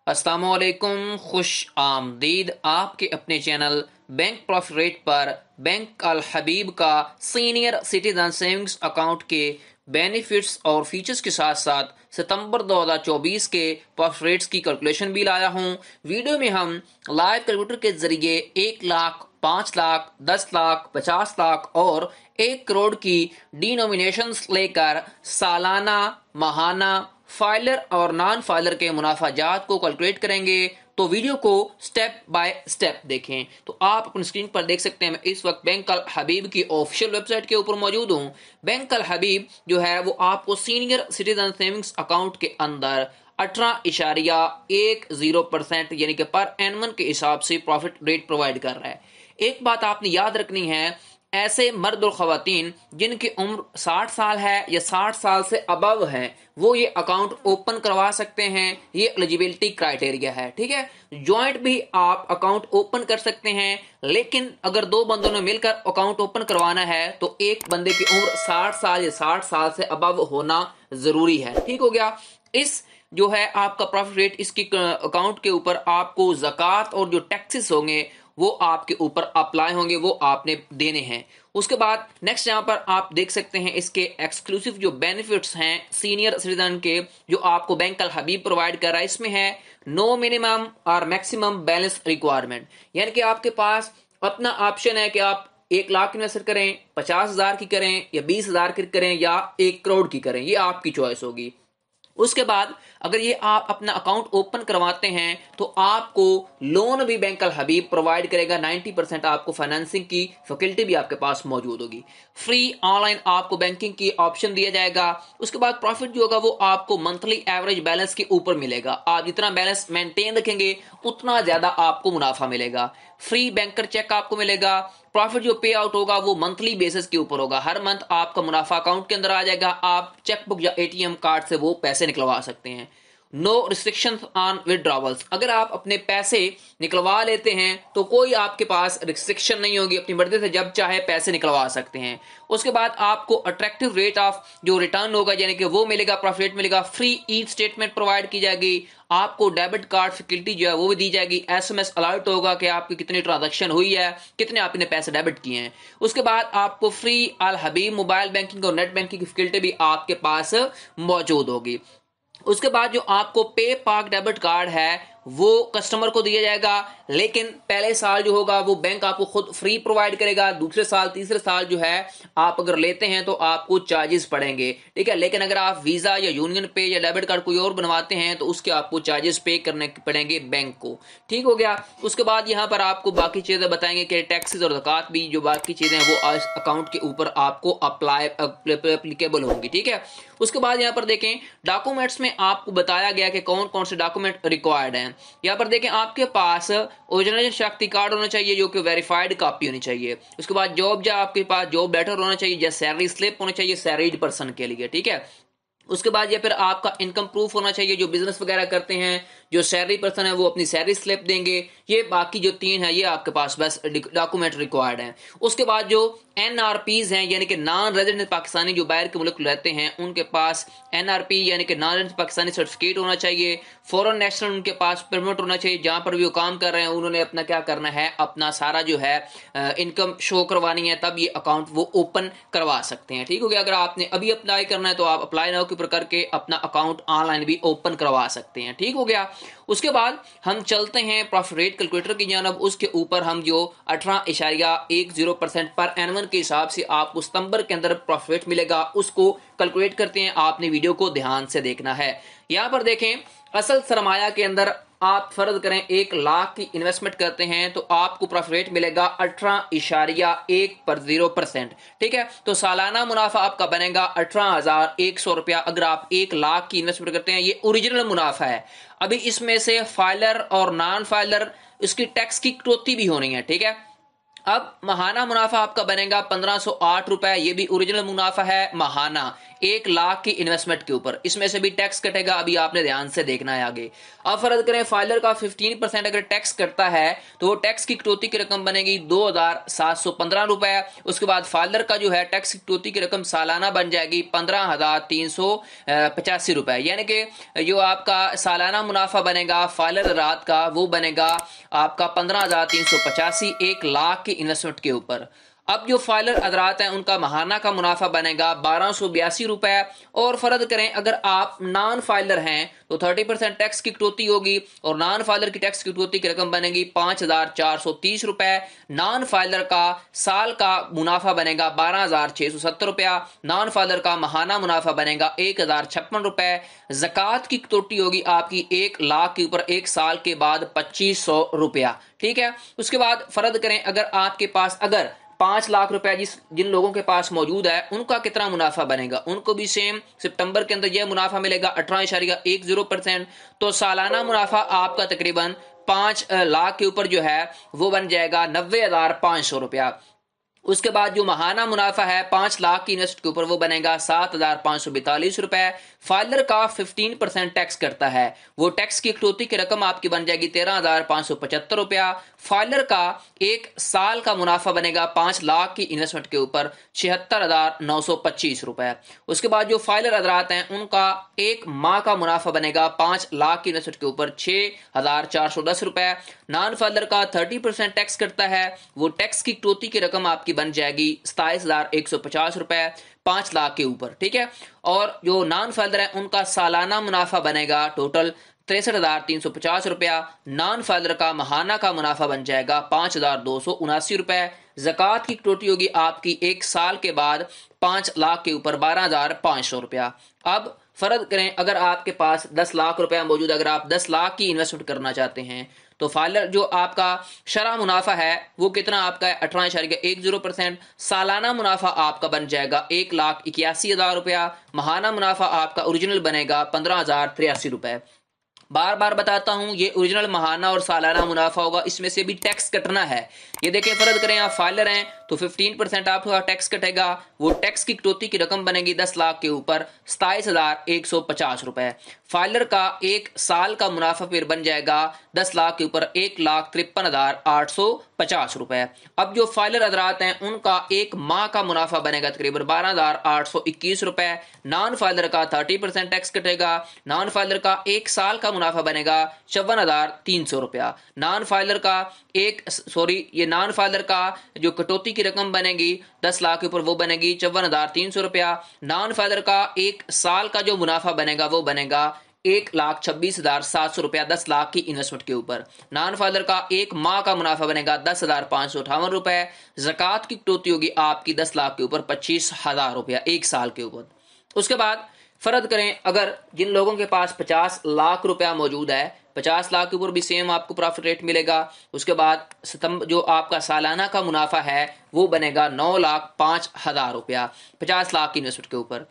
अस्सलामुअलैकुम, खुश आमदीद आपके अपने चैनल बैंक प्रॉफिट रेट पर बैंक अल हबीब का सीनियर सिटीजन सेविंग्स अकाउंट के बेनिफिट्स और फीचर्स के साथ साथ सितंबर 2024 के प्रॉफिट रेट्स की कैलकुलेशन भी लाया हूं। वीडियो में हम लाइव कैलकुलेटर के जरिए 1 लाख, 5 लाख, 10 लाख, 50 लाख और 1 करोड़ की डिनोमिनेशंस लेकर सालाना, माहाना, फाइलर और नॉन फाइलर के मुनाफाजात को कैलकुलेट करेंगे। तो वीडियो को स्टेप बाय स्टेप देखें। तो आप अपनी स्क्रीन पर देख सकते हैं, मैं इस वक्त बैंक अल हबीब की ऑफिशियल वेबसाइट के ऊपर मौजूद हूं। बैंक अल हबीब जो है वो आपको सीनियर सिटीजन सेविंग्स अकाउंट के अंदर 18.10% यानी कि पर एनमन के हिसाब से प्रॉफिट रेट प्रोवाइड कर रहा है। एक बात आपने याद रखनी है, ऐसे मर्द और खवातीन जिनकी उम्र 60 साल है या 60 साल से अबव है वो ये अकाउंट ओपन करवा सकते हैं। ये एलिजिबिलिटी क्राइटेरिया है, ठीक है। जॉइंट भी आप अकाउंट ओपन कर सकते हैं, लेकिन अगर दो बंदों ने मिलकर अकाउंट ओपन करवाना है तो एक बंदे की उम्र 60 साल या 60 साल से अबव होना जरूरी है। ठीक हो गया। इस जो है आपका प्रॉफिट रेट, इसकी अकाउंट के ऊपर आपको ज़कात और जो टैक्सेस होंगे वो आपके ऊपर अप्लाई होंगे, वो आपने देने हैं। उसके बाद नेक्स्ट यहां पर आप देख सकते हैं इसके एक्सक्लूसिव जो बेनिफिट्स हैं सीनियर सिटीजन के, जो आपको बैंक अल हबीब प्रोवाइड कर रहा है। इसमें है नो मिनिमम और मैक्सिमम बैलेंस रिक्वायरमेंट, यानी कि आपके पास अपना ऑप्शन है कि आप 1 लाख इन्वेस्ट करें, 50,000 की करें या 20,000 की करें या 1 करोड़ की करें, ये आपकी चॉइस होगी। उसके बाद अगर ये आप अपना अकाउंट ओपन करवाते हैं तो आपको लोन भी बैंक अल हबीब प्रोवाइड करेगा। 90% आपको फाइनेंसिंग की फैसिलिटी भी आपके पास मौजूद होगी। फ्री ऑनलाइन आपको बैंकिंग की ऑप्शन दिया जाएगा। उसके बाद प्रॉफिट जो होगा वो आपको मंथली एवरेज बैलेंस के ऊपर मिलेगा। आप जितना बैलेंस मेंटेन रखेंगे उतना ज्यादा आपको मुनाफा मिलेगा। फ्री बैंकर चेक आपको मिलेगा। प्रॉफिट जो पे आउट होगा वो मंथली बेसिस के ऊपर होगा। हर मंथ आपका मुनाफा अकाउंट के अंदर आ जाएगा। आप चेकबुक या एटीएम कार्ड से वो पैसे निकलवा सकते हैं। नो रिस्ट्रिक्शंस ऑन विड्रॉवल्स, अगर आप अपने पैसे निकलवा लेते हैं तो कोई आपके पास रिस्ट्रिक्शन नहीं होगी, अपनी मर्जी से जब चाहे पैसे निकलवा सकते हैं। उसके बाद आपको अट्रैक्टिव रेट ऑफ जो रिटर्न होगा यानी कि वो मिलेगा, प्रॉफिट मिलेगा। फ्री ई स्टेटमेंट प्रोवाइड की जाएगी। आपको डेबिट कार्ड फैसिलिटी जो है वो भी दी जाएगी। एसएमएस अलर्ट होगा कि आपकी कितनी ट्रांजैक्शन हुई है, कितने आपने पैसे डेबिट किए हैं। उसके बाद आपको फ्री अल हबीब मोबाइल बैंकिंग और नेट बैंकिंग की फैसिलिटी भी आपके पास मौजूद होगी। उसके बाद जो आपको पे पार्क डेबिट कार्ड है वो कस्टमर को दिया जाएगा, लेकिन पहले साल जो होगा वो बैंक आपको खुद फ्री प्रोवाइड करेगा। दूसरे साल, तीसरे साल जो है आप अगर लेते हैं तो आपको चार्जेस पड़ेंगे, ठीक है। लेकिन अगर आप वीजा या यूनियन पे या डेबिट कार्ड कोई और बनवाते हैं तो उसके आपको चार्जेस पे करने पड़ेंगे बैंक को। ठीक हो गया। उसके बाद यहाँ पर आपको बाकी चीजें बताएंगे कि टैक्सेस और ज़कात भी जो बाकी चीजें हैं वो अकाउंट के ऊपर आपको अप्लीकेबल होंगी, ठीक है। उसके बाद यहाँ पर देखें डॉक्यूमेंट्स में आपको बताया गया कि कौन कौन से डॉक्यूमेंट रिक्वायर्ड हैं। यहाँ पर देखें आपके पास ओरिजिनल शनाख्ती कार्ड होना चाहिए जो कि वेरीफाइड कॉपी होनी चाहिए। उसके बाद जॉब, या आपके पास जॉब लेटर होना चाहिए, या सैलरी स्लिप होना चाहिए सैलरीड पर्सन के लिए, ठीक है। उसके बाद या फिर आपका इनकम प्रूफ होना चाहिए। जो बिजनेस वगैरह करते हैं, जो सैलरी पर्सन है वो अपनी सैलरी स्लिप देंगे। ये बाकी जो 3 है ये आपके पास बस डॉक्यूमेंट रिक्वायर्ड हैं। उसके बाद जो एनआरपीज हैं यानी कि नॉन रेजिडेंट पाकिस्तानी जो बाहर के मुल्क रहते हैं उनके पास एनआरपी यानी कि नॉन रेजिडेंट पाकिस्तानी सर्टिफिकेट होना चाहिए। फॉरेन नेशनल उनके पास परमिट होना चाहिए। जहां पर भी वो काम कर रहे हैं उन्होंने अपना क्या करना है, अपना सारा जो है इनकम शो करवानी है, तब ये अकाउंट वो ओपन करवा सकते हैं। ठीक हो गया। अगर आपने अभी अप्लाई करना है तो आप अप्लाई नाउ के ऊपर करके अपना अकाउंट ऑनलाइन भी ओपन करवा सकते हैं। ठीक हो गया। उसके बाद हम चलते हैं प्रॉफिट रेट कैलकुलेटर की जानब। उसके ऊपर हम जो 18.10% पर एनमन के हिसाब से आपको सितंबर के अंदर प्रॉफिट मिलेगा उसको कैलकुलेट करते हैं। आपने वीडियो को ध्यान से देखना है। यहां पर देखें असल सरमाया के अंदर आप फर्ज करें 1 लाख की इन्वेस्टमेंट करते हैं तो आपको प्रॉफिट रेट मिलेगा 18.10%, ठीक है। तो सालाना मुनाफा आपका बनेगा 18,100 रुपया। अगर आप 1 लाख की इन्वेस्टमेंट करते हैं, ये ओरिजिनल मुनाफा है। अभी इसमें से फाइलर और नॉन फाइलर इसकी टैक्स की कटौती भी होनी है, ठीक है। अब महाना मुनाफा आपका बनेगा 1508 रुपए। ये भी ओरिजिनल मुनाफा है महाना, 1 लाख की इन्वेस्टमेंट के ऊपर। इसमें से भी टैक्स कटेगा, अभी आपने ध्यान से देखना है आगे। अब फर्ज करें फाइलर का 15% अगर टैक्स कटता है तो वो टैक्स की कटौती की रकम बनेगी 2,715 रुपए। उसके बाद फाइलर का जो है टैक्स की कटौती की रकम सालाना बन जाएगी 15,385 रुपए। यानी कि जो आपका सालाना मुनाफा बनेगा फाइलर रात का वो बनेगा आपका 15,385 1 लाख की इन्वेस्टमेंट के ऊपर। अब जो फाइलर हजरात हैं उनका महाना का मुनाफा बनेगा 1282 रुपए। और फर्ज करें अगर आप नॉन फाइलर हैं तो 30% टैक्स की कटौती होगी और नॉन फाइलर की टैक्स की कटौती की रकम बनेगी 5,430 रुपए। नॉन फाइलर का साल का मुनाफा बनेगा 12,670 रुपया। नॉन फाइलर का महाना मुनाफा बनेगा 1,056 रुपए। जक़ात की कटौती होगी आपकी 1 लाख के ऊपर 1 साल के बाद 2500 रुपया। ठीक है। उसके बाद फर्ज करें अगर आपके पास अगर 5 लाख रुपए जिन लोगों के पास मौजूद है उनका कितना मुनाफा बनेगा, उनको भी सेम सितंबर के अंदर यह मुनाफा मिलेगा 18.10%। तो सालाना मुनाफा आपका तकरीबन 5 लाख के ऊपर जो है वो बन जाएगा 90,500 रुपया। उसके बाद जो महाना मुनाफा है 5 लाख की इन्वेस्ट के ऊपर वो बनेगा 7,542 रुपए। फाइलर का 15% टैक्स करता है, वो टैक्स की कटौती की रकम आपकी बन जाएगी 13,575 रुपया। फाइलर का 1 साल का मुनाफा बनेगा 5 लाख की इन्वेस्टमेंट के ऊपर 76,925 रुपए। उसके बाद जो फाइलर हजरात हैं उनका 1 माह का मुनाफा बनेगा 5 लाख की इन्वेस्टमेंट के ऊपर 6,410 रुपए। नॉन फाइलर का 30% टैक्स करता है, वो टैक्स की कटौती की रकम आपकी बन जाएगी 27,150 रुपए 5 लाख के ऊपर। ठीक है। और जो नॉन फाइलर है उनका सालाना मुनाफा बनेगा टोटल 63,350 रुपया। नॉन फाइलर का महाना का मुनाफा बन जाएगा 5,279 रुपए। जक़ात की कटौती होगी आपकी 1 साल के बाद 5 लाख के ऊपर 12,500 रुपया। अब फर्ज करें अगर आपके पास 10 लाख रुपया मौजूद, अगर आप 10 लाख की इन्वेस्टमेंट करना चाहते हैं तो फाइलर जो आपका शरह मुनाफा है वो कितना आपका है 18.10%। सालाना मुनाफा आपका बन जाएगा 1,81,000 रुपया। महाना मुनाफा आपका ओरिजिनल बनेगा 15,083 रुपए। बार बार बताता हूं ये ओरिजिनल महाना और सालाना मुनाफा होगा, इसमें से भी टैक्स कटना है। ये देखिए फर्ज करें आप फाइलर हैं तो 15% आपका टैक्स कटेगा, वो टैक्स की कटौती की रकम बनेगी 10 लाख के ऊपर 27,150 रुपए। फाइलर का 1 साल का मुनाफा फिर बन जाएगा 10 लाख के ऊपर 1,53,850 रुपए। अब जो फाइलर हजरात हैं उनका 1 माह का मुनाफा बनेगा तकरीबन 12,821 रुपए। नॉन फाइलर का 30% टैक्स कटेगा। नॉन फाइलर का 1 साल का मुनाफा बनेगा 54,300 रुपया। नॉन फाइलर का नॉन फाइलर का जो कटौती की रकम बनेगी 10 लाख के ऊपर वो बनेगी 54,300 रुपया। नॉन फाइलर का 1 साल का जो मुनाफा बनेगा वो बनेगा 1,26,700 रुपया 10 लाख की इन्वेस्टमेंट के ऊपर। नॉन फाइलर का 1 माह का मुनाफा बनेगा 10,558 रुपए। जक़ात की कटौती होगी आपकी 10 लाख के ऊपर 25,000 रुपया 1 साल के ऊपर। उसके बाद फर्ज करें अगर जिन लोगों के पास 50 लाख रुपया मौजूद है, 50 लाख के ऊपर भी सेम आपको प्रॉफिट रेट मिलेगा। उसके बाद जो आपका सालाना का मुनाफा है वो बनेगा 9,05,000 रुपया 50 लाख की इन्वेस्टमेंट के ऊपर।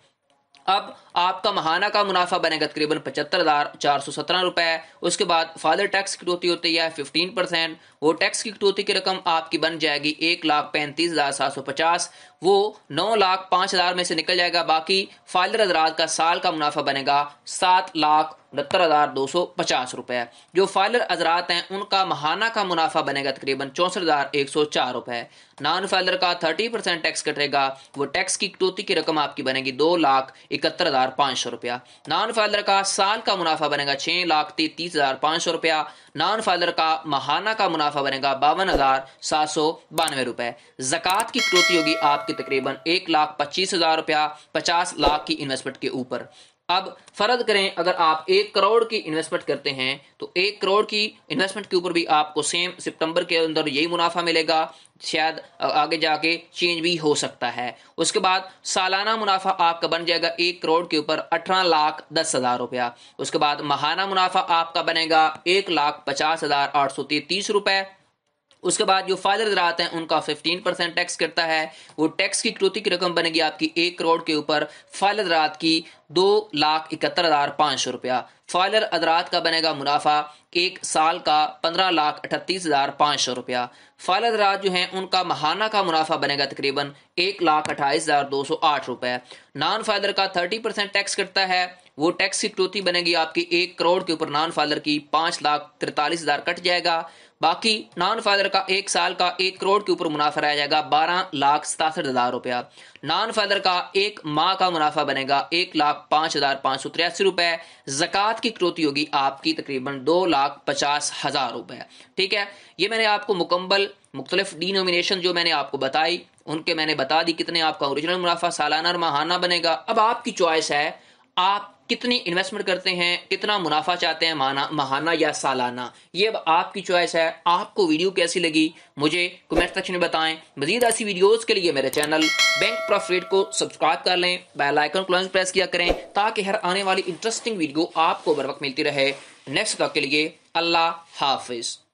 अब आपका महाना का मुनाफा बनेगा तकरीबन 75,417 रुपए। उसके बाद फाइलर टैक्स की कटौती होती है 15%, वो टैक्स की कटौती की रकम आपकी बन जाएगी 1,35,750, वो 9,05,000 में से निकल जाएगा। बाकी फाइलर हजरात का साल का मुनाफा बनेगा 7,69,250 रुपए। जो फाइलर हजरात हैं उनका महाना का मुनाफा बनेगा तकरीबन 64,104 रुपए। नॉन फाइलर का 30% टैक्स कटेगा, वो टैक्स की कटौती की रकम आपकी बनेगी 2,71,500 रुपया। नॉन फाइलर का साल का मुनाफा बनेगा 6,33,500 रुपया। नॉन फाइलर का महाना का मुनाफा बनेगा 52,792 रुपए। जक़ात की कटौती होगी आपकी तकरीबन 1,25,000 रुपया 50 लाख की इन्वेस्टमेंट के ऊपर। अब फर्ज करें अगर आप 1 करोड़ की इन्वेस्टमेंट करते हैं तो 1 करोड़ की इन्वेस्टमेंट के ऊपर भी आपको सेम सितंबर के अंदर यही मुनाफा मिलेगा, शायद आगे जाके चेंज भी हो सकता है। उसके बाद सालाना मुनाफा आपका बन जाएगा 1 करोड़ के ऊपर 18,10,000 रुपया। उसके बाद महाना मुनाफा आपका बनेगा 1,50,833 रुपए। उसके बाद जो फायदे ज़रात हैं उनका 15% टैक्स करता है। वो टैक्स की कटौती की रकम बनेगी आपकी 1 करोड़ के ऊपर, फायदे ज़रात की 2,71,500 रुपया। फाइलर अदरात का बनेगा मुनाफा 1 साल का 15,38,500 रुपया। फाइलर अदरात जो हैं उनका महाना का मुनाफा बनेगा तकरीबन 1,28,208 रुपए। नॉन फाइलर का 30% टैक्स करता है, वो टैक्स की कटौती बनेगी आपकी 1 करोड़ के ऊपर, नॉन फाइलर की 5,43,000 कट जाएगा। बाकी नॉन फाइलर का 1 साल का 1 करोड़ के ऊपर मुनाफा रह जाएगा 12,67,000 रुपया। नॉन फाइलर का 1 माह का मुनाफा बनेगा 1,05,583 रुपए। ज़कात की कटौती होगी आपकी तकरीबन 2,50,000 रुपए। ठीक है, ये मैंने आपको मुकम्मल मुख्तलिफ डिनोमिनेशन जो मैंने आपको बताई उनके मैंने बता दी कितने आपका ओरिजिनल मुनाफा सालाना और माहाना बनेगा। अब आपकी चॉइस है, आप कितनी इन्वेस्टमेंट करते हैं, कितना मुनाफा चाहते हैं माहाना या सालाना, ये अब आपकी चॉइस है। आपको वीडियो कैसी लगी मुझे कमेंट सेक्शन में बताएं। मजीद ऐसी वीडियोस के लिए मेरे चैनल बैंक प्रॉफिट को सब्सक्राइब कर लें, बेल आइकन को प्रेस किया करें ताकि हर आने वाली इंटरेस्टिंग वीडियो आपको बर वक्त मिलती रहे। नेक्स्ट तक के लिए अल्लाह हाफिज।